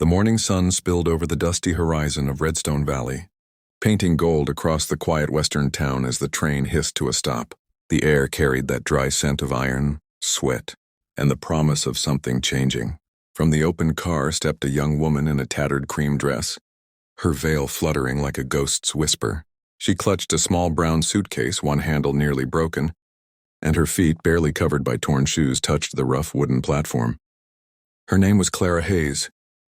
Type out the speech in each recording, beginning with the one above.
The morning sun spilled over the dusty horizon of Redstone Valley, painting gold across the quiet western town as the train hissed to a stop. The air carried that dry scent of iron, sweat, and the promise of something changing. From the open car stepped a young woman in a tattered cream dress, her veil fluttering like a ghost's whisper. She clutched a small brown suitcase, one handle nearly broken, and her feet, barely covered by torn shoes, touched the rough wooden platform. Her name was Clara Hayes,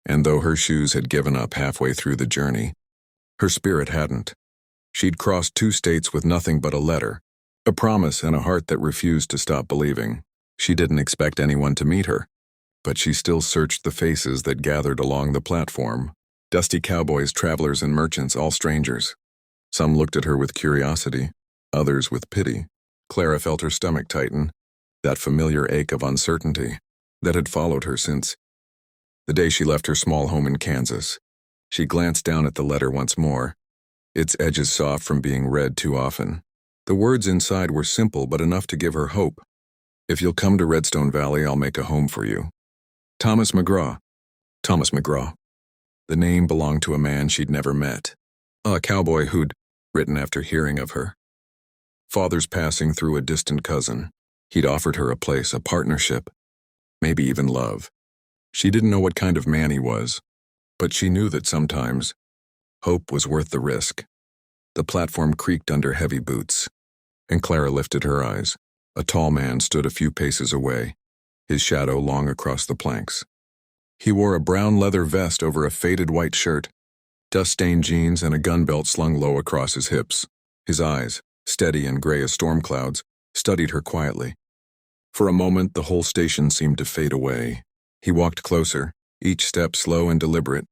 and though her shoes had given up halfway through the journey, her spirit hadn't. She'd crossed 2 states with nothing but a letter, a promise, and a heart that refused to stop believing. She didn't expect anyone to meet her, but she still searched the faces that gathered along the platform. Dusty cowboys, travelers, and merchants, all strangers. Some looked at her with curiosity, others with pity. Clara felt her stomach tighten, that familiar ache of uncertainty that had followed her since the day she left her small home in Kansas. She glanced down at the letter once more, its edges soft from being read too often. The words inside were simple but enough to give her hope. "If you'll come to Redstone Valley, I'll make a home for you. Thomas McGraw." Thomas McGraw. The name belonged to a man she'd never met, a cowboy who'd written after hearing of her father's passing through a distant cousin. He'd offered her a place, a partnership, maybe even love. She didn't know what kind of man he was, but she knew that sometimes hope was worth the risk. The platform creaked under heavy boots, and Clara lifted her eyes. A tall man stood a few paces away, his shadow long across the planks. He wore a brown leather vest over a faded white shirt, dust-stained jeans, and a gun belt slung low across his hips. His eyes, steady and gray as storm clouds, studied her quietly. For a moment, the whole station seemed to fade away. He walked closer, each step slow and deliberate,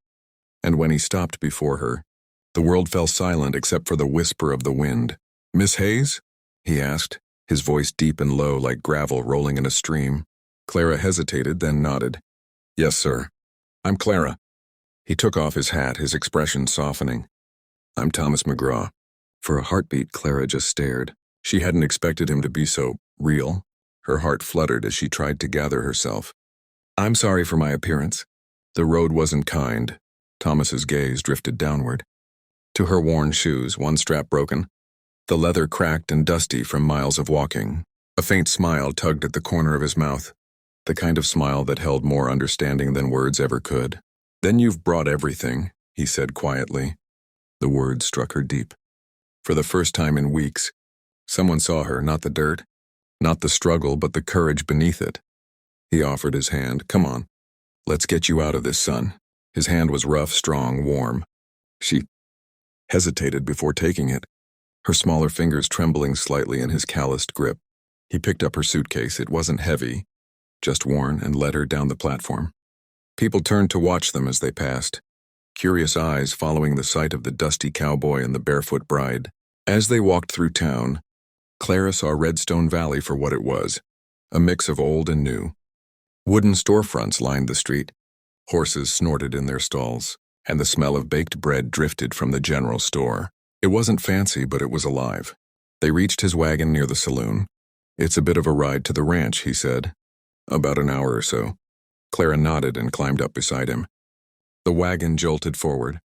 and when he stopped before her, the world fell silent except for the whisper of the wind. "Miss Hayes?" he asked, his voice deep and low like gravel rolling in a stream. Clara hesitated, then nodded. "Yes, sir. I'm Clara." He took off his hat, his expression softening. "I'm Thomas McGraw." For a heartbeat, Clara just stared. She hadn't expected him to be so real. Her heart fluttered as she tried to gather herself. "I'm sorry for my appearance." The road wasn't kind. Thomas's gaze drifted downward to her worn shoes, one strap broken, the leather cracked and dusty from miles of walking. A faint smile tugged at the corner of his mouth, the kind of smile that held more understanding than words ever could. "Then you've brought everything," he said quietly. The words struck her deep. For the first time in weeks, someone saw her, not the dirt, not the struggle, but the courage beneath it. He offered his hand. "Come on, let's get you out of this sun." His hand was rough, strong, warm. She hesitated before taking it, her smaller fingers trembling slightly in his calloused grip. He picked up her suitcase. It wasn't heavy, just worn, and led her down the platform. People turned to watch them as they passed, curious eyes following the sight of the dusty cowboy and the barefoot bride. As they walked through town, Clara saw Redstone Valley for what it was, a mix of old and new. Wooden storefronts lined the street, horses snorted in their stalls, and the smell of baked bread drifted from the general store. It wasn't fancy, but it was alive. They reached his wagon near the saloon. "It's a bit of a ride to the ranch," he said. "About an hour or so." Clara nodded and climbed up beside him. The wagon jolted forward,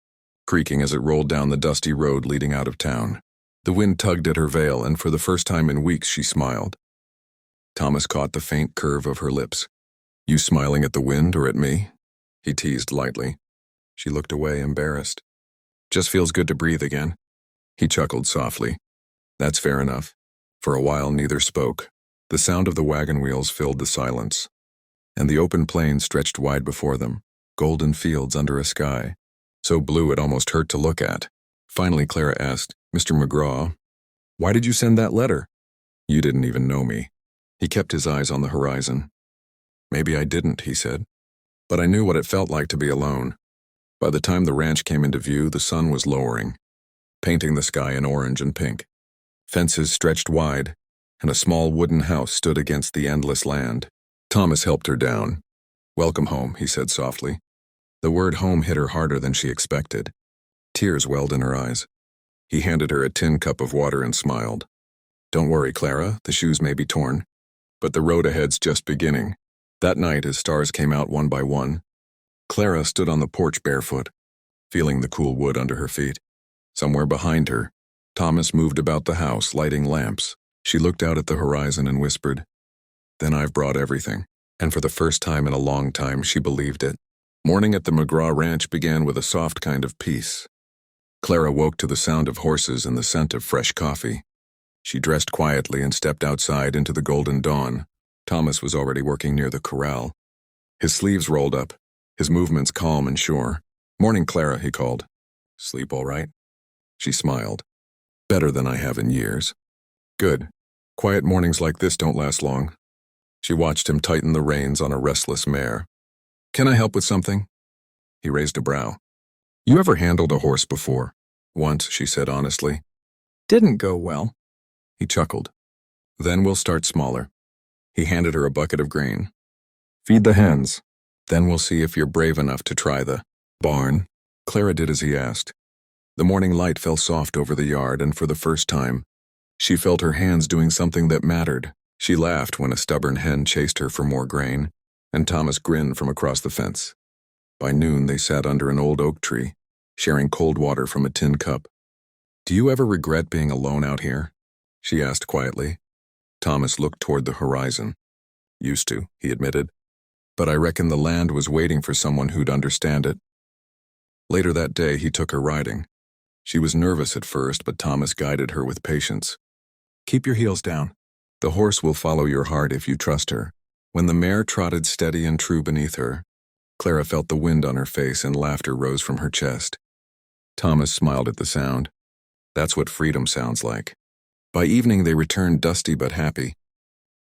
creaking as it rolled down the dusty road leading out of town. The wind tugged at her veil, and for the first time in weeks she smiled. Thomas caught the faint curve of her lips. "You smiling at the wind or at me?" he teased lightly. She looked away, embarrassed. "Just feels good to breathe again." He chuckled softly. "That's fair enough." For a while neither spoke. The sound of the wagon wheels filled the silence, and the open plain stretched wide before them, golden fields under a sky so blue it almost hurt to look at. Finally Clara asked, "Mr. McGraw, why did you send that letter?" "You didn't even know me." He kept his eyes on the horizon. "Maybe I didn't," he said, "but I knew what it felt like to be alone." By the time the ranch came into view, the sun was lowering, painting the sky in orange and pink. Fences stretched wide, and a small wooden house stood against the endless land. Thomas helped her down. "Welcome home," he said softly. The word home hit her harder than she expected. Tears welled in her eyes. He handed her a tin cup of water and smiled. "Don't worry, Clara, the shoes may be torn, but the road ahead's just beginning." That night, as stars came out one by one, Clara stood on the porch barefoot, feeling the cool wood under her feet. Somewhere behind her, Thomas moved about the house, lighting lamps. She looked out at the horizon and whispered, "Then I've brought everything." And for the first time in a long time, she believed it. Morning at the McGraw ranch began with a soft kind of peace. Clara woke to the sound of horses and the scent of fresh coffee. She dressed quietly and stepped outside into the golden dawn. Thomas was already working near the corral. His sleeves rolled up, his movements calm and sure. "Morning, Clara," he called. "Sleep all right?" She smiled. "Better than I have in years." "Good. Quiet mornings like this don't last long." She watched him tighten the reins on a restless mare. "Can I help with something?" He raised a brow. "You ever handled a horse before?" "Once," she said honestly. "Didn't go well." He chuckled. "Then we'll start smaller." He handed her a bucket of grain. "Feed the hens. Then we'll see if you're brave enough to try the barn." Clara did as he asked. The morning light fell soft over the yard, and for the first time, she felt her hands doing something that mattered. She laughed when a stubborn hen chased her for more grain, and Thomas grinned from across the fence. By noon, they sat under an old oak tree, sharing cold water from a tin cup. "Do you ever regret being alone out here?" she asked quietly. Thomas looked toward the horizon. "Used to," he admitted. "But I reckon the land was waiting for someone who'd understand it." Later that day, he took her riding. She was nervous at first, but Thomas guided her with patience. "Keep your heels down. The horse will follow your heart if you trust her." When the mare trotted steady and true beneath her, Clara felt the wind on her face and laughter rose from her chest. Thomas smiled at the sound. That's what freedom sounds like. By evening, they returned dusty but happy.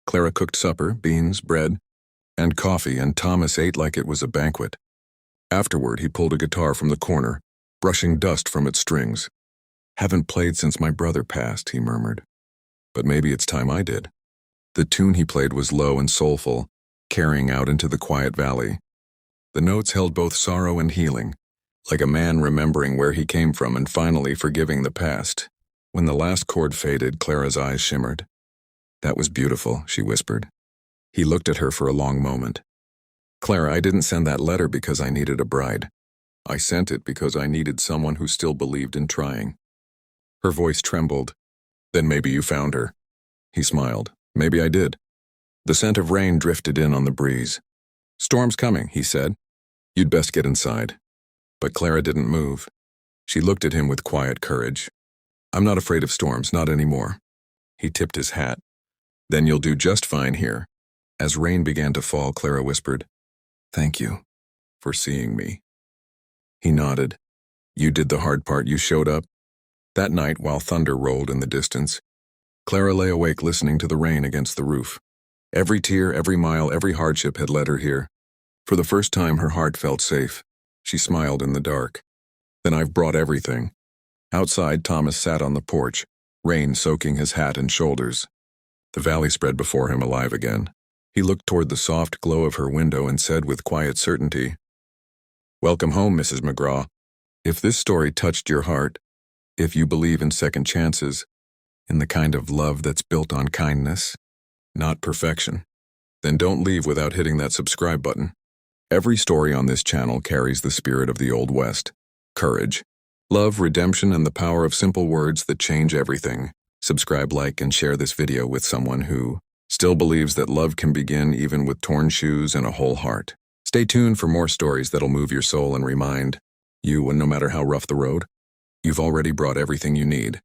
Clara cooked supper, beans, bread, and coffee, and Thomas ate like it was a banquet. Afterward, he pulled a guitar from the corner, brushing dust from its strings. "Haven't played since my brother passed," he murmured. "But maybe it's time I did." The tune he played was low and soulful, carrying out into the quiet valley. The notes held both sorrow and healing, like a man remembering where he came from and finally forgiving the past. When the last chord faded, Clara's eyes shimmered. "That was beautiful," she whispered. He looked at her for a long moment. "Clara, I didn't send that letter because I needed a bride. I sent it because I needed someone who still believed in trying." Her voice trembled. "Then maybe you found her." He smiled. "Maybe I did." The scent of rain drifted in on the breeze. "Storm's coming," he said. "You'd best get inside." But Clara didn't move. She looked at him with quiet courage. "I'm not afraid of storms, not anymore." He tipped his hat. "Then you'll do just fine here." As rain began to fall, Clara whispered, "Thank you for seeing me." He nodded. "You did the hard part. You showed up." That night, while thunder rolled in the distance, Clara lay awake listening to the rain against the roof. Every tear, every mile, every hardship had led her here. For the first time, her heart felt safe. She smiled in the dark. "Then I've brought everything." Outside, Thomas sat on the porch, rain soaking his hat and shoulders. The valley spread before him, alive again. He looked toward the soft glow of her window and said with quiet certainty, "Welcome home, Mrs. McGraw. If this story touched your heart, if you believe in second chances, in the kind of love that's built on kindness, not perfection, then don't leave without hitting that subscribe button. Every story on this channel carries the spirit of the Old West. Courage, love, redemption, and the power of simple words that change everything. Subscribe, like, and share this video with someone who still believes that love can begin even with torn shoes and a whole heart. Stay tuned for more stories that'll move your soul and remind you, and no matter how rough the road, you've already brought everything you need.